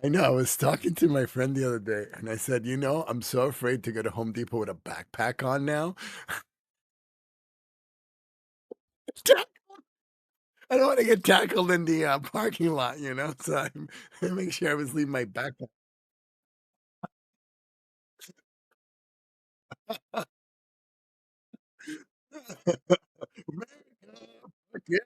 I know. I was talking to my friend the other day, and I said, I'm so afraid to go to Home Depot with a backpack on now. I don't want to get tackled in the parking lot, So I make sure I was leaving my backpack. Yeah,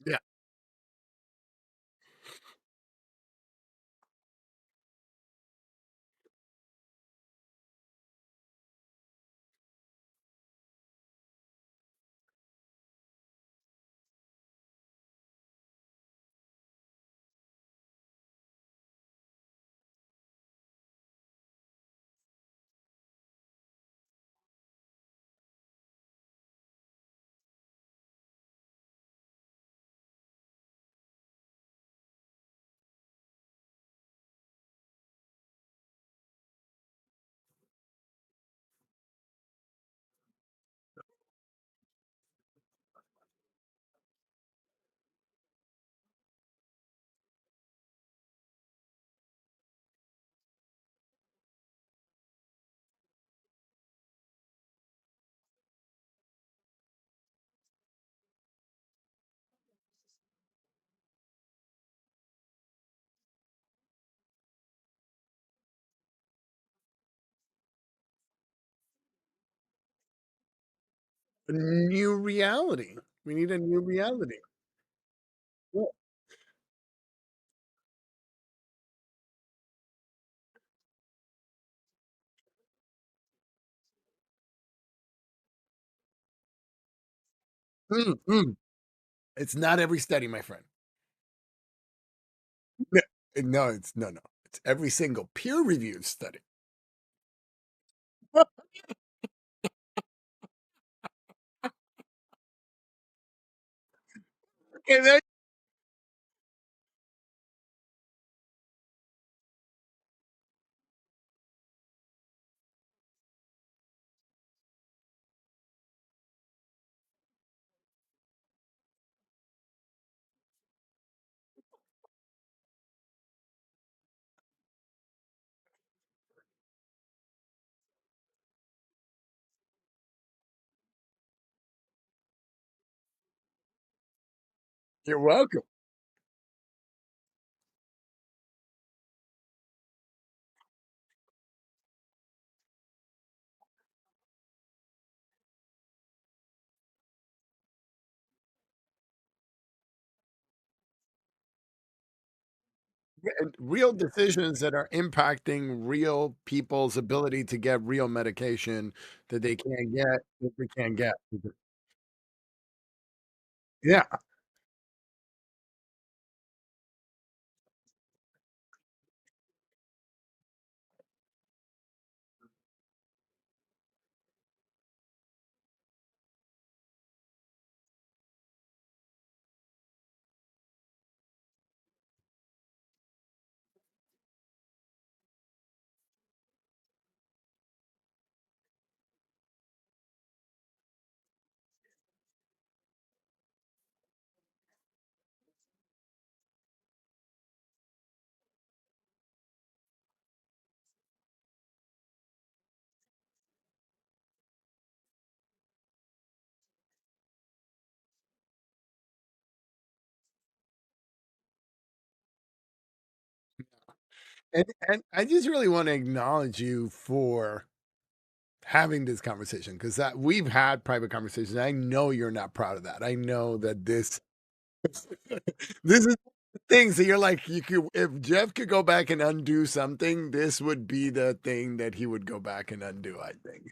yeah. A new reality. We need a new reality. Yeah. Mm. It's not every study, my friend. No, no, no. It's every single peer-reviewed study. Okay, you're welcome. And real decisions that are impacting real people's ability to get real medication that they can't get, that we can't get. Yeah, and I just really wanna acknowledge you for having this conversation because that we've had private conversations. I know you're not proud of that. I know that this this is things that you're like, you could if Jeff could go back and undo something, this would be the thing that he would go back and undo, I think.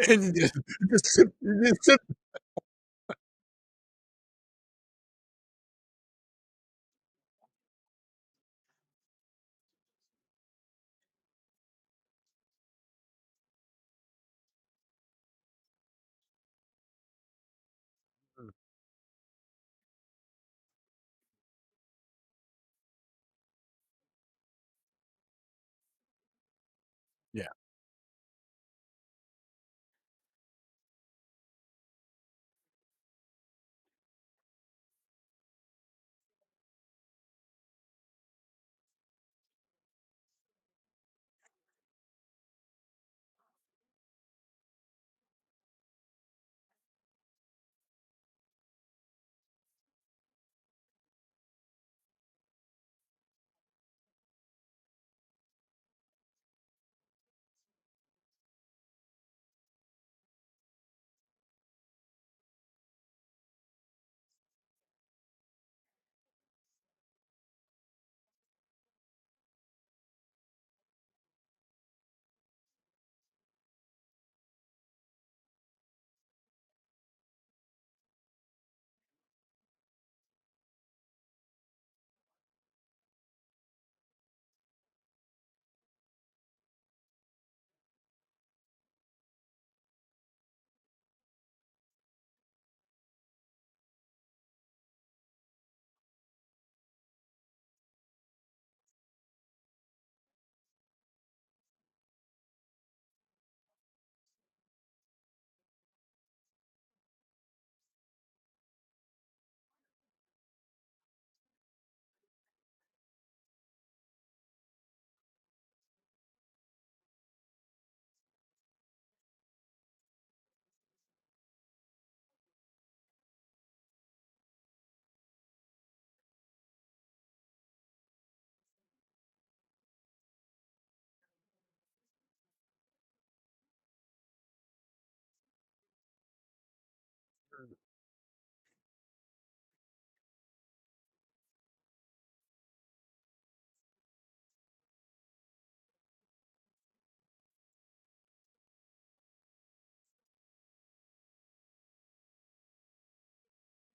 And you just sit. Mm, yeah.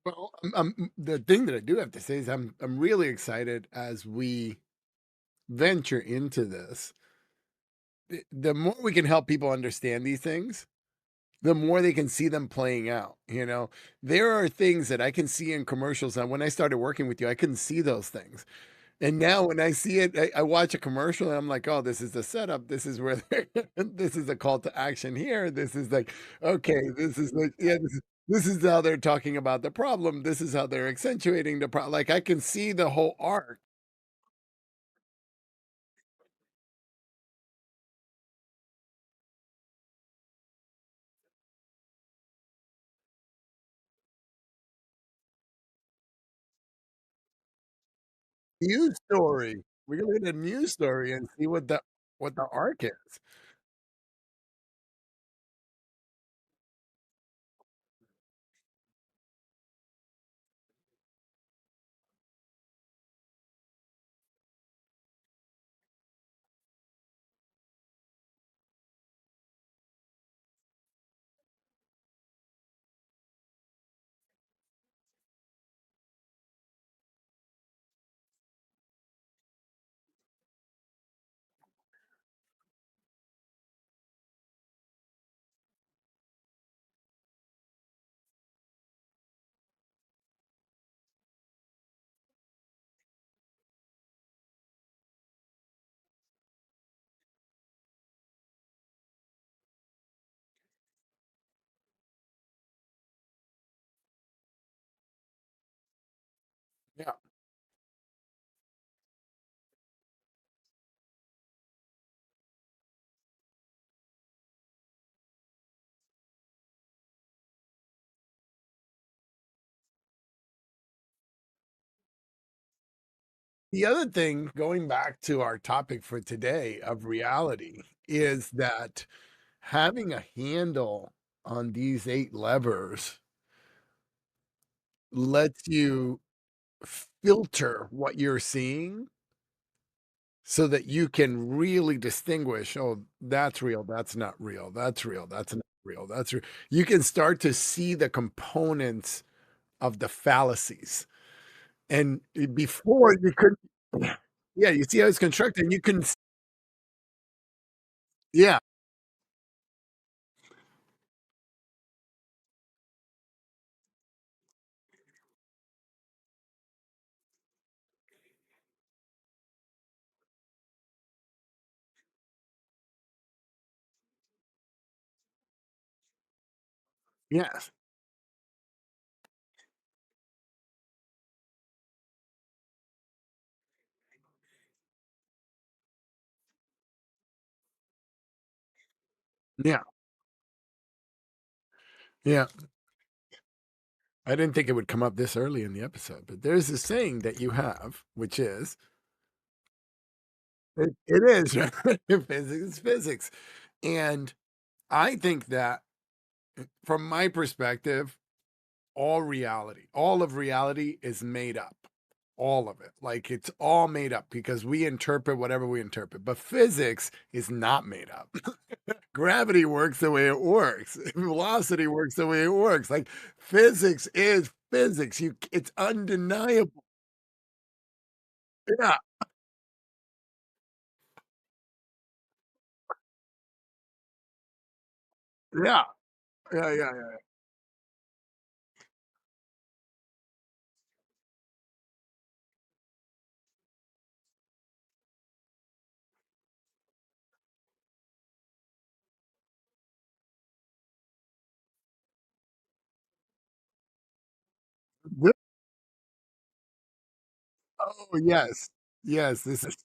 Well, the thing that I do have to say is I'm really excited as we venture into this. The more we can help people understand these things, the more they can see them playing out. There are things that I can see in commercials. And when I started working with you, I couldn't see those things. And now when I see it, I watch a commercial and I'm like, oh, this is the setup. This is where this is the call to action here. This is like, okay, this is like, yeah, this is how they're talking about the problem. This is how they're accentuating the problem. Like I can see the whole arc. News story. We can look at a news story and see what the arc is. Yeah. The other thing, going back to our topic for today of reality, is that having a handle on these 8 levers lets you filter what you're seeing so that you can really distinguish, "Oh, that's real, that's not real, that's real, that's not." real. That's real. You can start to see the components of the fallacies. And before you could yeah, you see how it's constructed, and you can yeah, yes, yeah, yeah. I didn't think it would come up this early in the episode, but there's a saying that you have, which is it is, right? Physics is physics. And I think that from my perspective, all of reality is made up. All of it. Like it's all made up because we interpret whatever we interpret. But physics is not made up. Gravity works the way it works. Velocity works the way it works. Like physics is physics. It's undeniable. Yeah. Yeah. Yeah. Yeah. Yeah. Oh yes. Yes. This is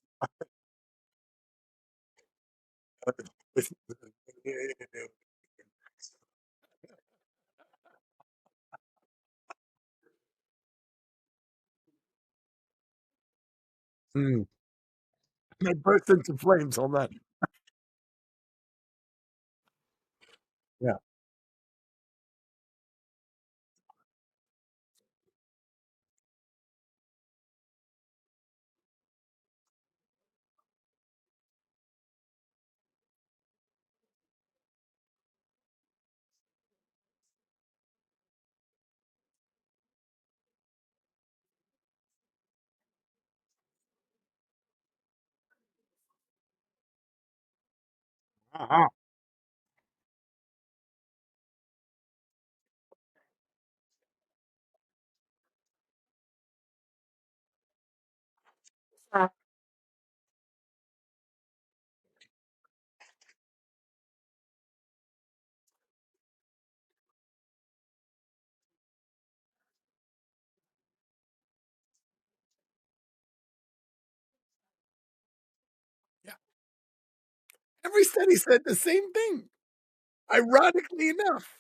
Mm. I burst into flames. Hold on. Yeah. Uh-huh. Yeah. Every study said the same thing, ironically enough.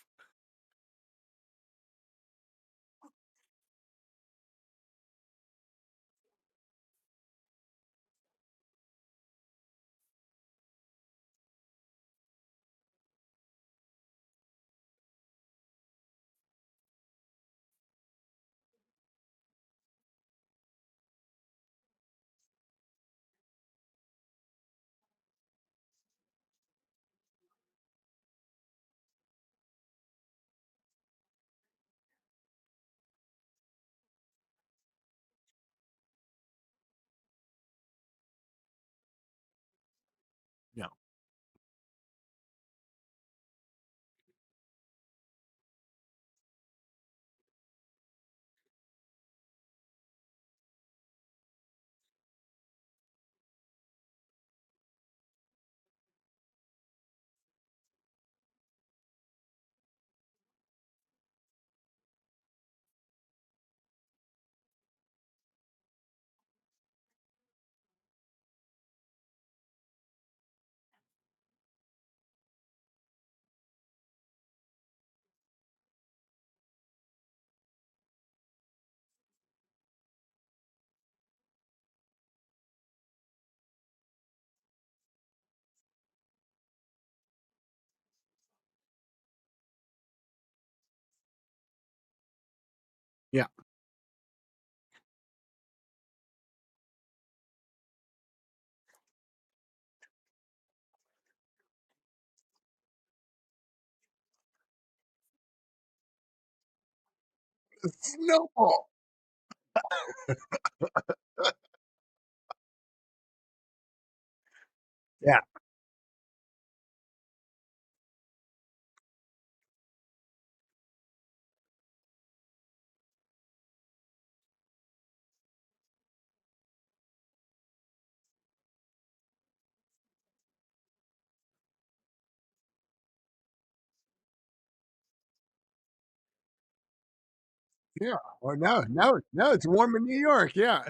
Snowball. Yeah, yeah. Well, now it's warm in New York, yeah.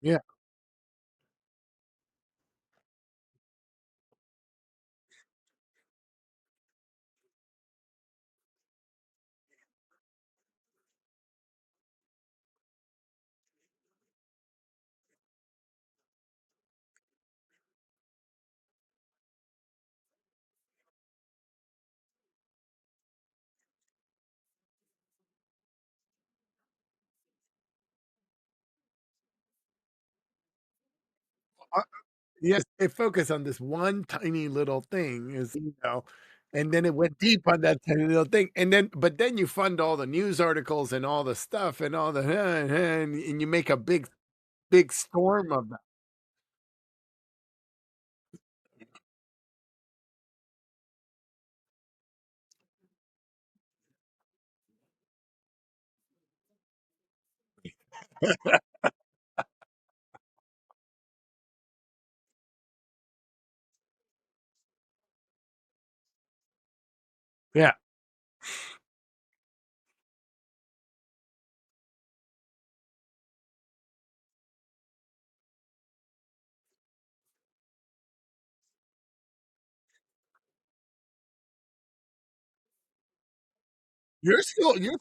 Yeah. Yes, they focus on this one tiny little thing and then it went deep on that tiny little thing, and then but then you fund all the news articles and all the stuff and all the and you make a big storm of that. Yeah, you're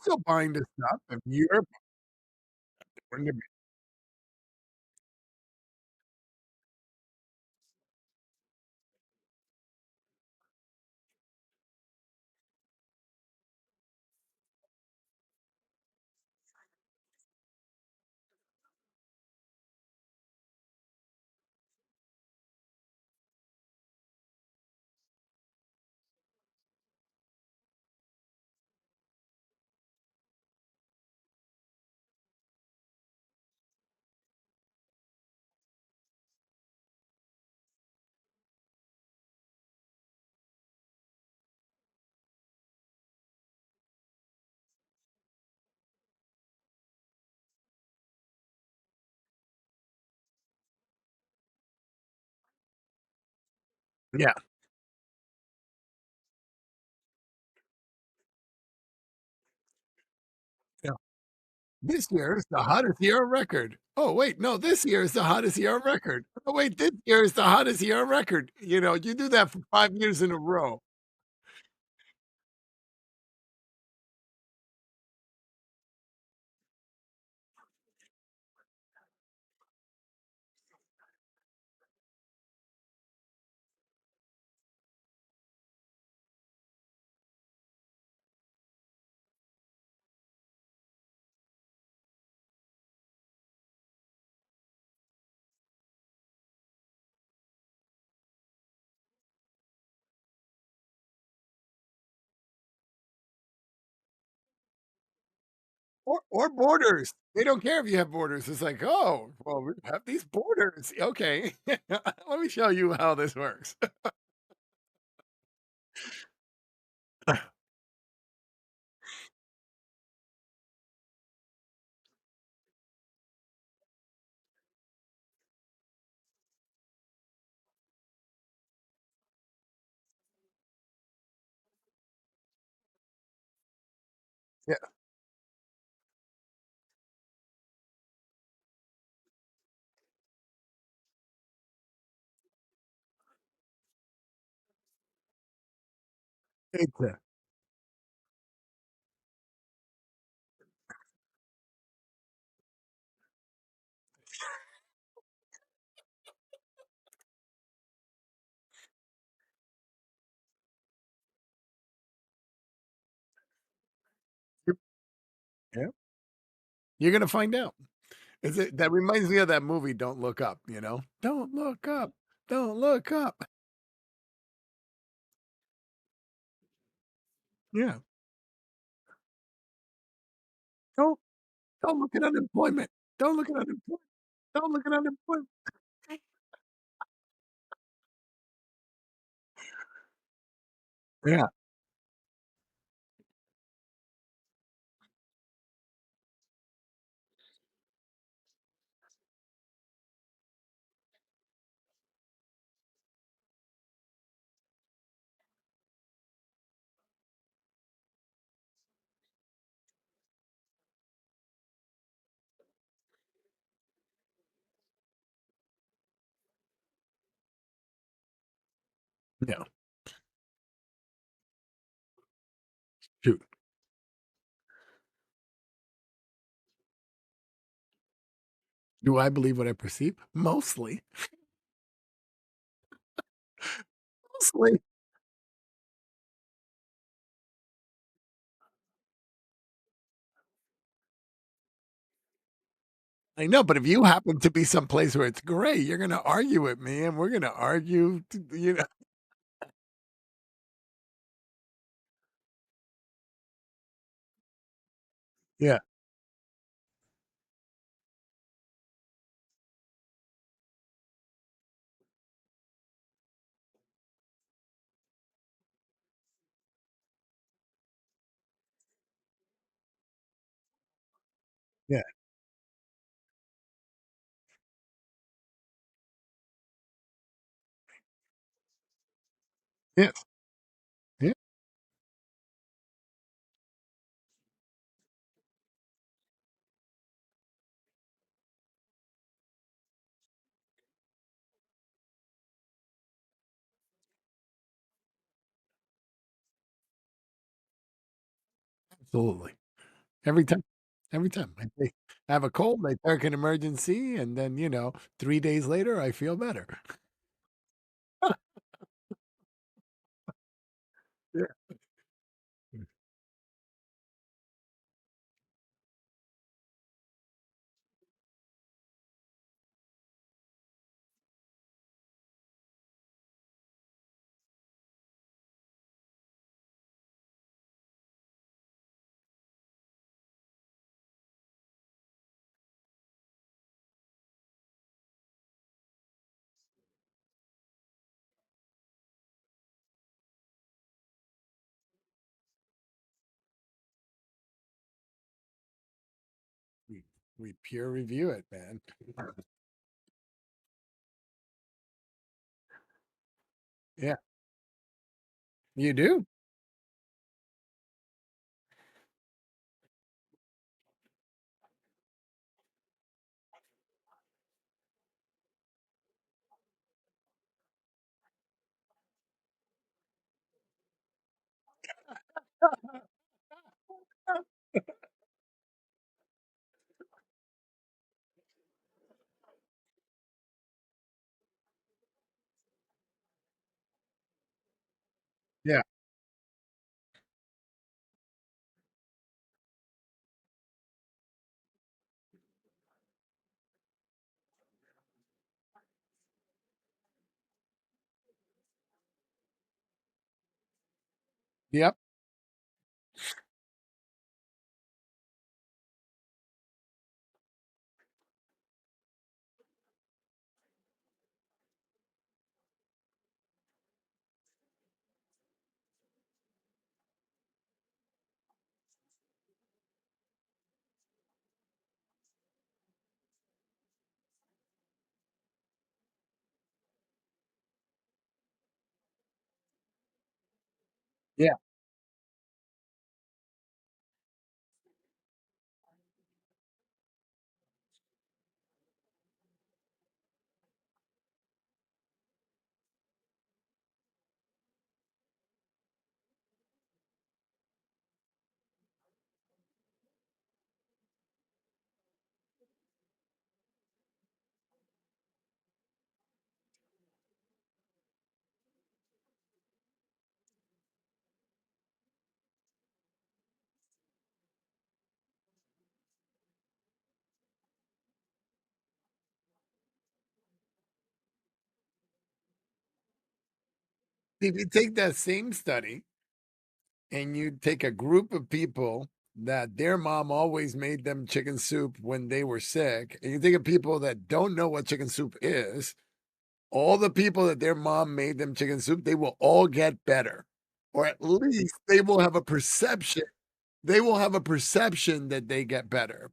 still buying this stuff and you're yeah, yeah. This year is the hottest year on record. Oh, wait, no, this year is the hottest year on record. Oh, wait, this year is the hottest year on record. You do that for 5 years in a row. Or borders. They don't care if you have borders. It's like, "Oh, well, we have these borders. Okay. Let me show you how this works." Yeah, it's You're gonna find out. Is it that reminds me of that movie, Don't Look Up, you know? "Don't look up, don't look up." Yeah. Don't don't look at unemployment. Don't look at unemployment. Don't look at unemployment. Yeah, yeah. Shoot. Do I believe what I perceive? Mostly, mostly. I know, but if you happen to be someplace where it's gray, you're gonna argue with me, and we're gonna argue t you know. Yeah, yeah, yes, yeah, absolutely. Every time, every time. I have a cold, I take an emergency, and then, 3 days later, I feel better. Yeah. We we peer review it, man. Yeah, you do. Yeah, yep, yeah, If you take that same study and you take a group of people that their mom always made them chicken soup when they were sick, and you think of people that don't know what chicken soup is, all the people that their mom made them chicken soup, they will all get better, or at least they will have a perception that they get better.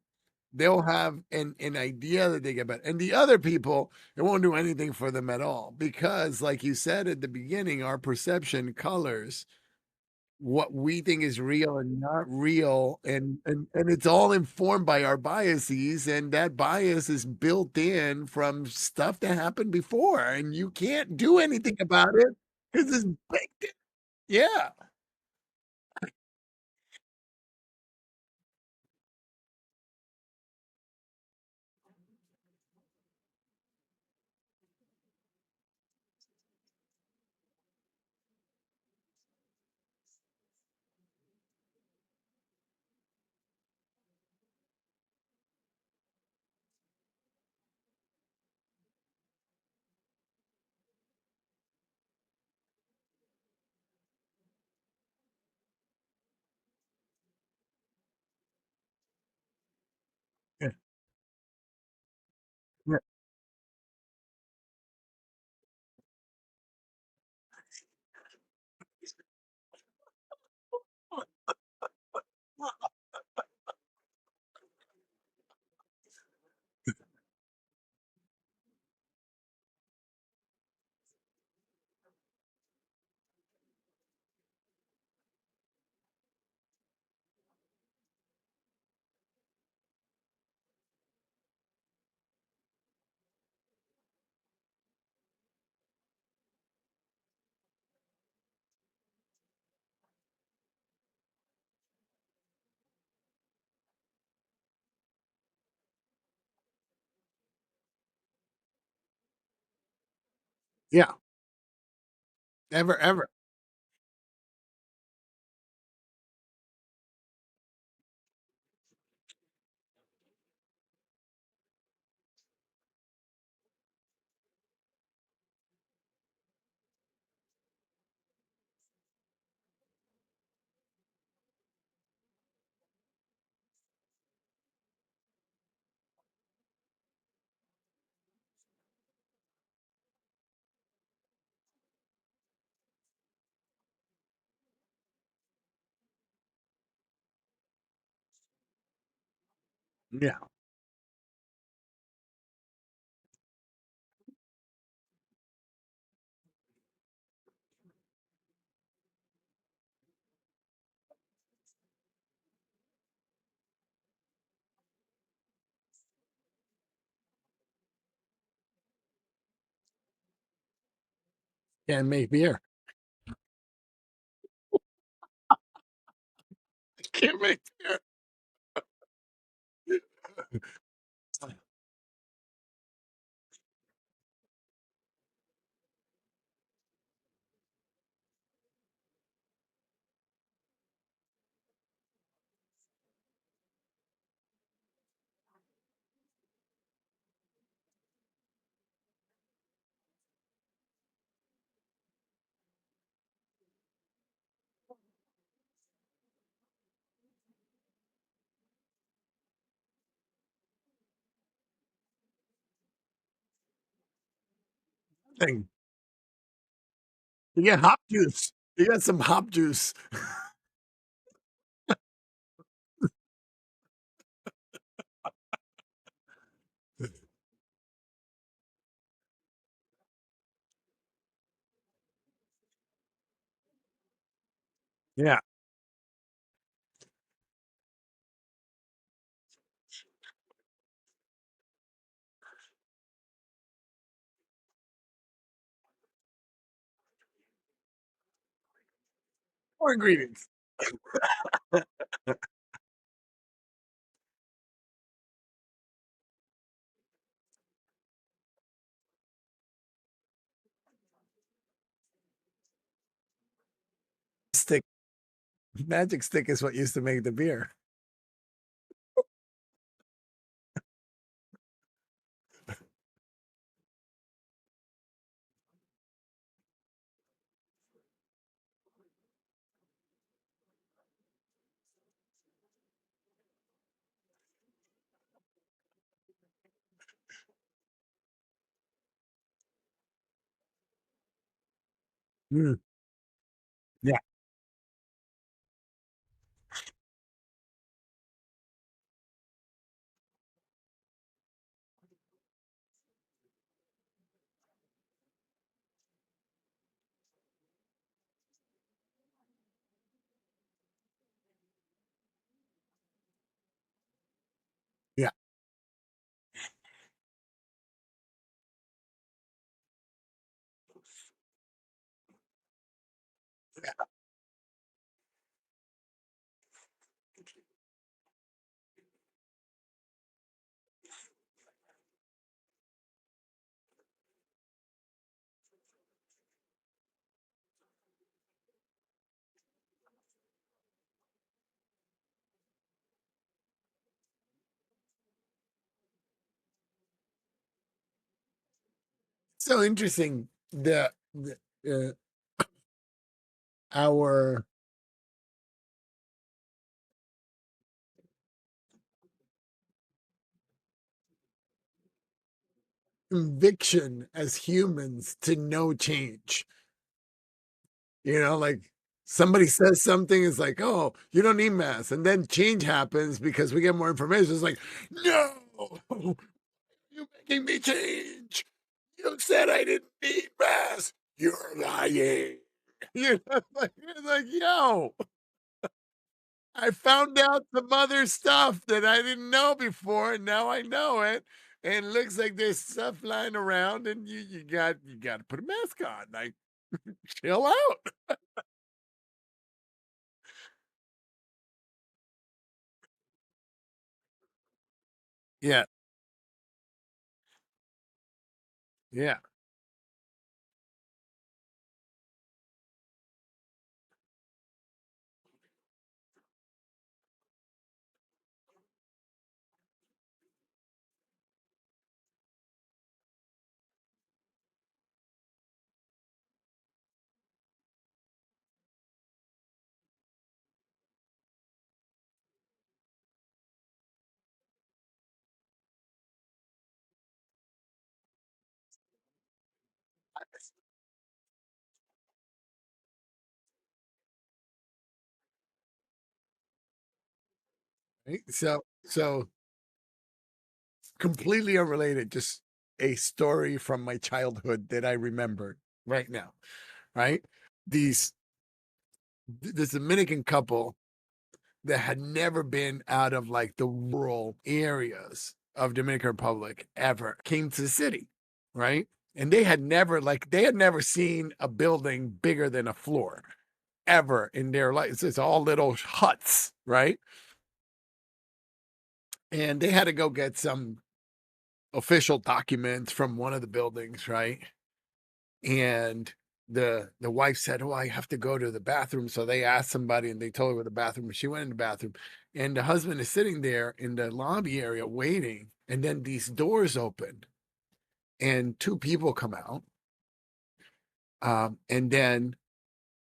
They'll have an idea that they get better, and the other people, it won't do anything for them at all because, like you said at the beginning, our perception colors what we think is real and not real, and it's all informed by our biases, and that bias is built in from stuff that happened before, and you can't do anything about it because it's baked in. Yeah. Yeah, yeah. Yeah, ever, ever. Yeah, can't make beer. Can't make beer. Thing. You get hop juice. You got some hop juice. Yeah, more ingredients. Stick magic stick is what used to make the beer. Mm, yeah, yeah. So interesting. The our conviction as humans to know change. Like somebody says something, is like, "Oh, you don't need masks," and then change happens because we get more information. It's like, "No, you're making me change. You said I didn't need masks. You're lying." It's like, yo, I found out some other stuff that I didn't know before, and now I know it. And it looks like there's stuff lying around, and you got to put a mask on. Like, chill out. Yeah, yeah. Right? So completely unrelated, just a story from my childhood that I remembered right now. Right? These this Dominican couple that had never been out of like the rural areas of Dominican Republic ever came to the city, right? And they had never seen a building bigger than a floor ever in their life. It's all little huts, right? And they had to go get some official documents from one of the buildings, right? And the wife said, "Oh, I have to go to the bathroom." So they asked somebody and they told her where the bathroom was. She went in the bathroom, and the husband is sitting there in the lobby area waiting. And then these doors open, and two people come out. And then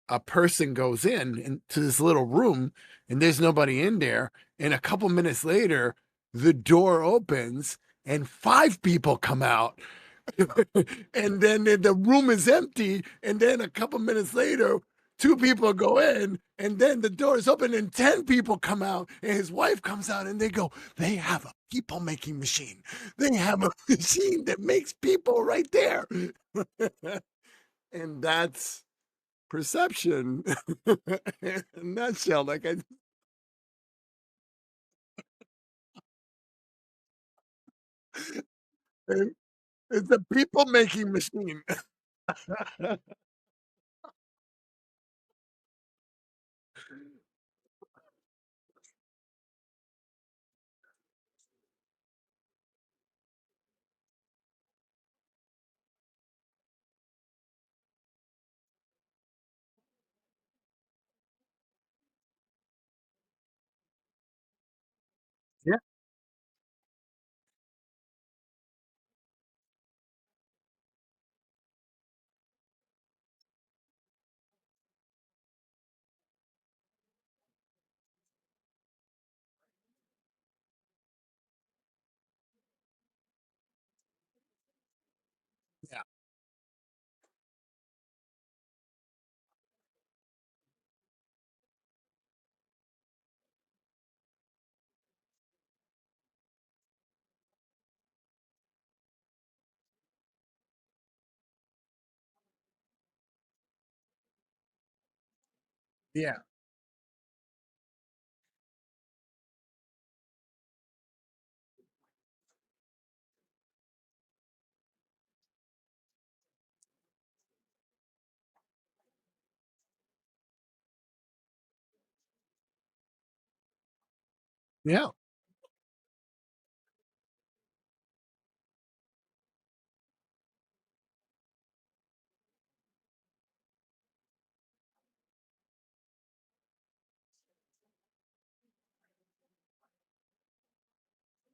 a person goes in into this little room, and there's nobody in there. And a couple minutes later, the door opens, and five people come out. And then the room is empty. And then a couple minutes later, two people go in, and then the door is open, and 10 people come out. And his wife comes out, and they go, "They have a people making machine. They have a machine that makes people right there." And that's perception in a nutshell. It's a people making machine. Yeah. Yeah. Yeah.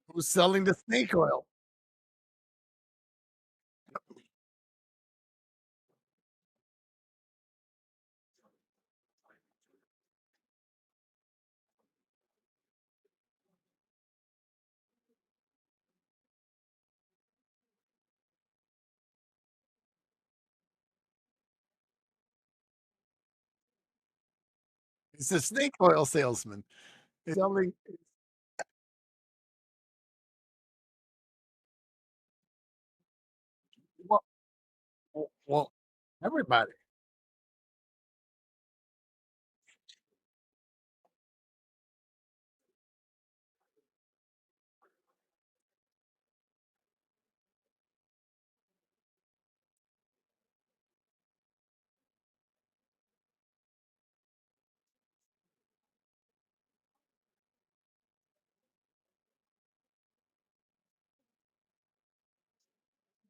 Who's selling the snake oil? It's a snake oil salesman. It's selling well well, everybody.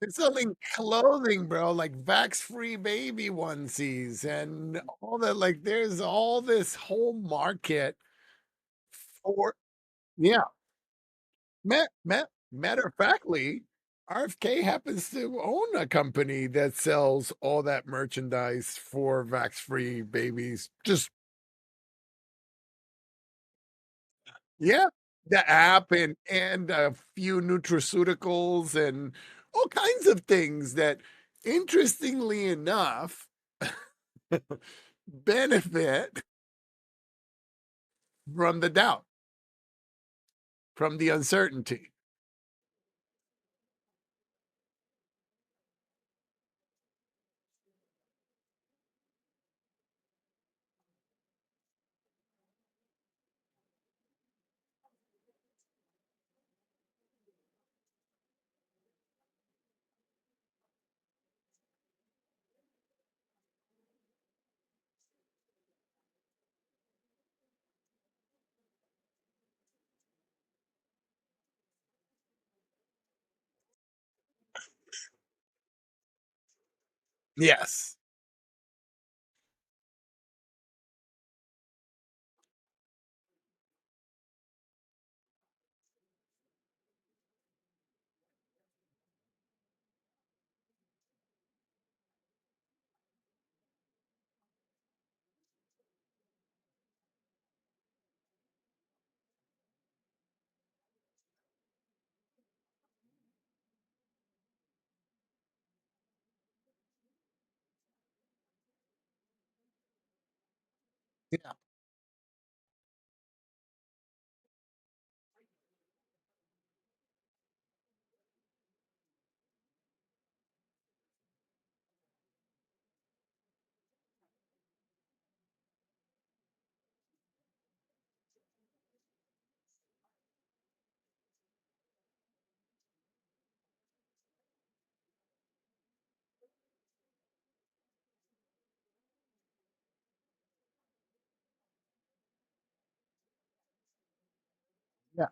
They're selling clothing, bro, like vax-free baby onesies and all that, like, there's all this whole market for yeah. Matter of factly, RFK happens to own a company that sells all that merchandise for vax-free babies. Just yeah, the app and a few nutraceuticals and all kinds of things that, interestingly enough, benefit from the doubt, from the uncertainty. Yes. Yeah. Yeah.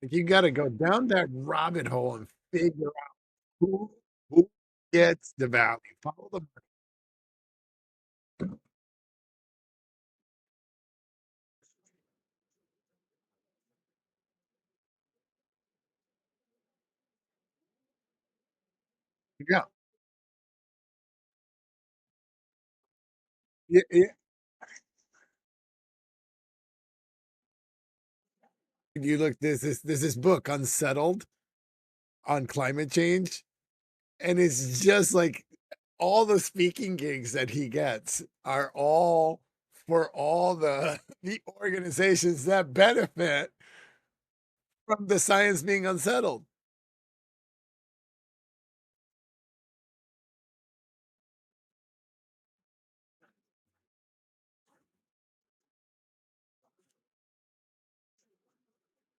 Like, you gotta go down that rabbit hole and figure out who gets the value. Follow the yeah. Yeah, yeah. You look, there's this book, Unsettled, on climate change, and it's just like all the speaking gigs that he gets are all for all the the organizations that benefit from the science being unsettled.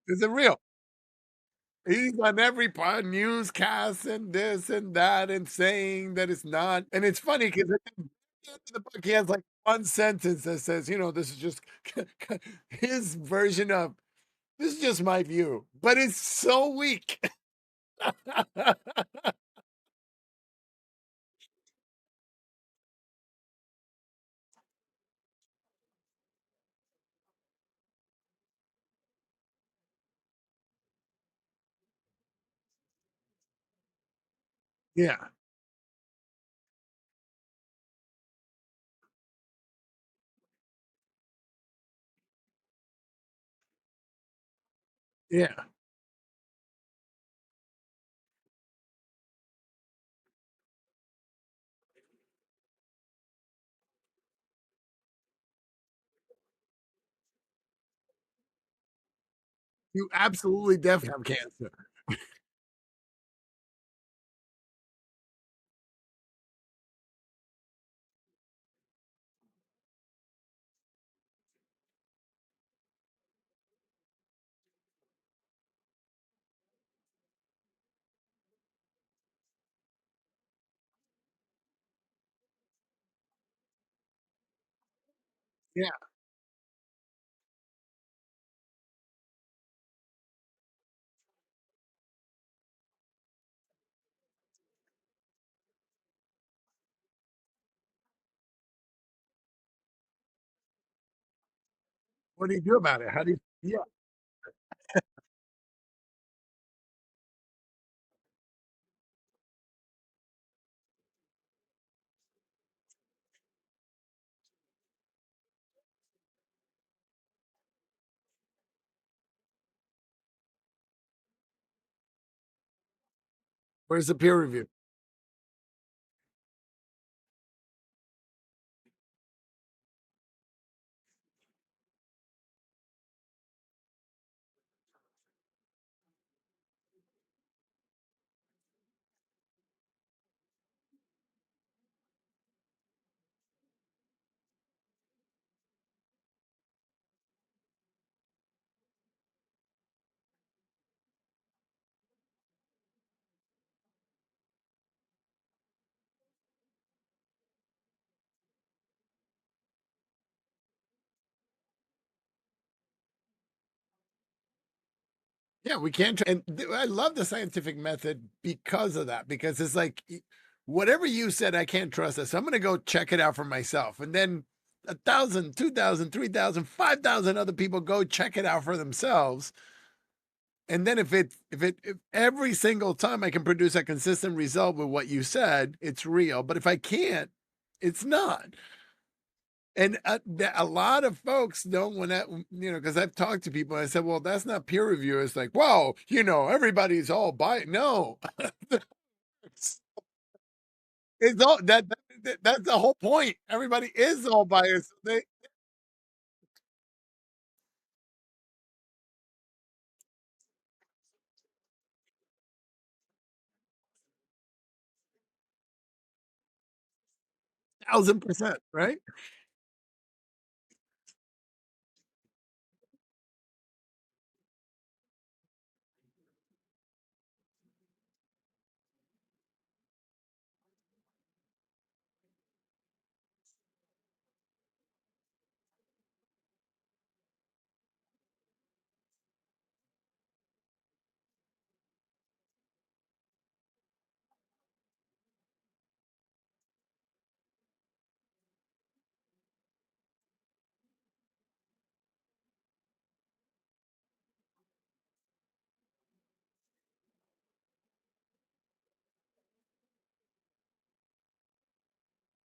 Is it real? He's on every newscast and this and that and saying that it's not. And it's funny because at the end of the book, he has like one sentence that says, this is just his version of this is just my view, but it's so weak. Yeah, yeah. You absolutely definitely have cancer. Yeah. What do you do about it? How do you? Yeah. Where's the peer review? Yeah, we can try, and I love the scientific method because of that, because it's like whatever you said, I can't trust that. So I'm going to go check it out for myself. And then 1,000, 2,000, 3,000, 5,000 other people go check it out for themselves. And then if every single time I can produce a consistent result with what you said, it's real. But if I can't, it's not. And a lot of folks don't want to, because I've talked to people. I said, well, that's not peer review. It's like, well, everybody's all by it. No, it's, it's all that's the whole point. Everybody is all biased. They 1,000%, right?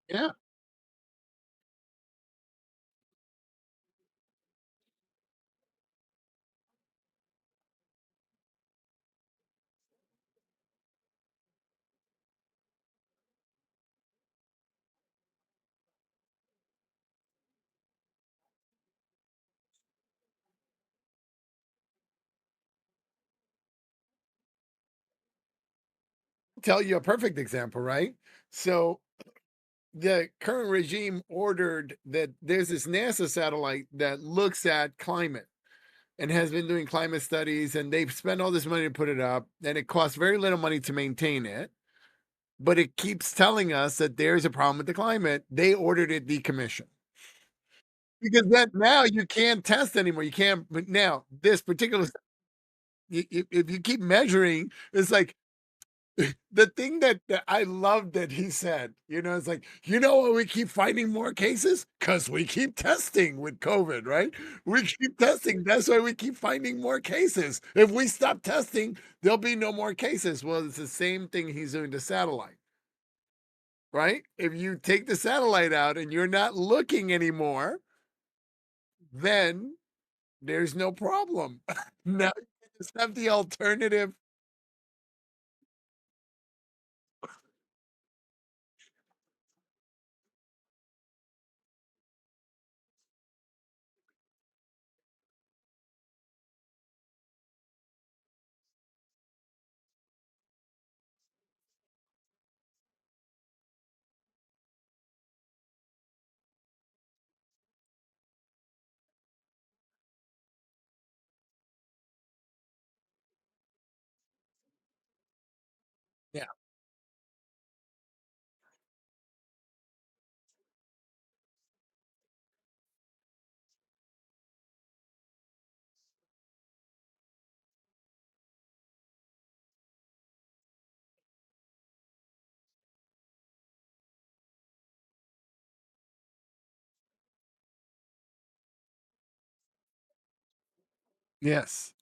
Yeah. tell you a perfect example, right? So the current regime ordered that there's this NASA satellite that looks at climate and has been doing climate studies, and they've spent all this money to put it up, and it costs very little money to maintain it. But it keeps telling us that there's a problem with the climate. They ordered it decommissioned because then now you can't test anymore. You can't. But now this particular, if you keep measuring, it's like the thing that I love that he said, it's like, why we keep finding more cases? Because we keep testing with COVID, right? We keep testing. That's why we keep finding more cases. If we stop testing, there'll be no more cases. Well, it's the same thing he's doing to satellite, right? If you take the satellite out and you're not looking anymore, then there's no problem. Now you just have the alternative. Yeah. Yes.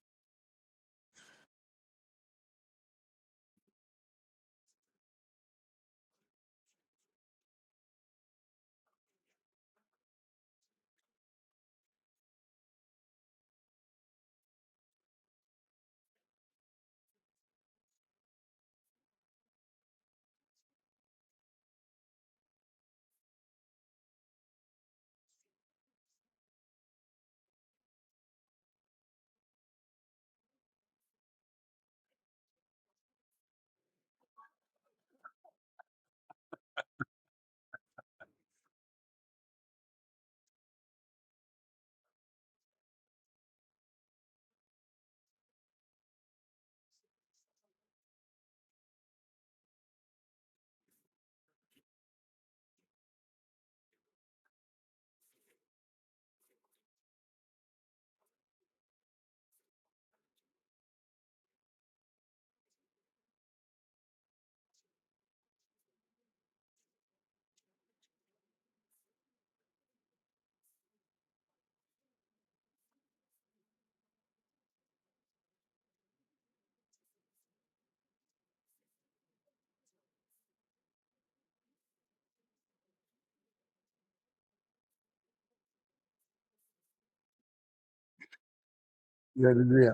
Yeah. Yeah.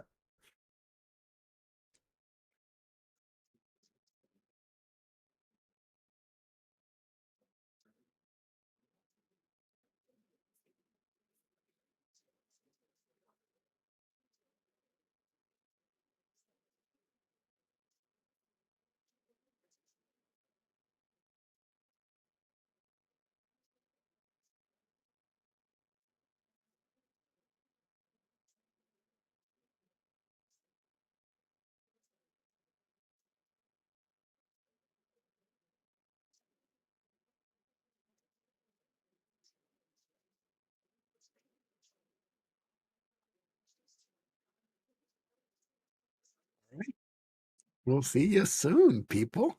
We'll see you soon, people.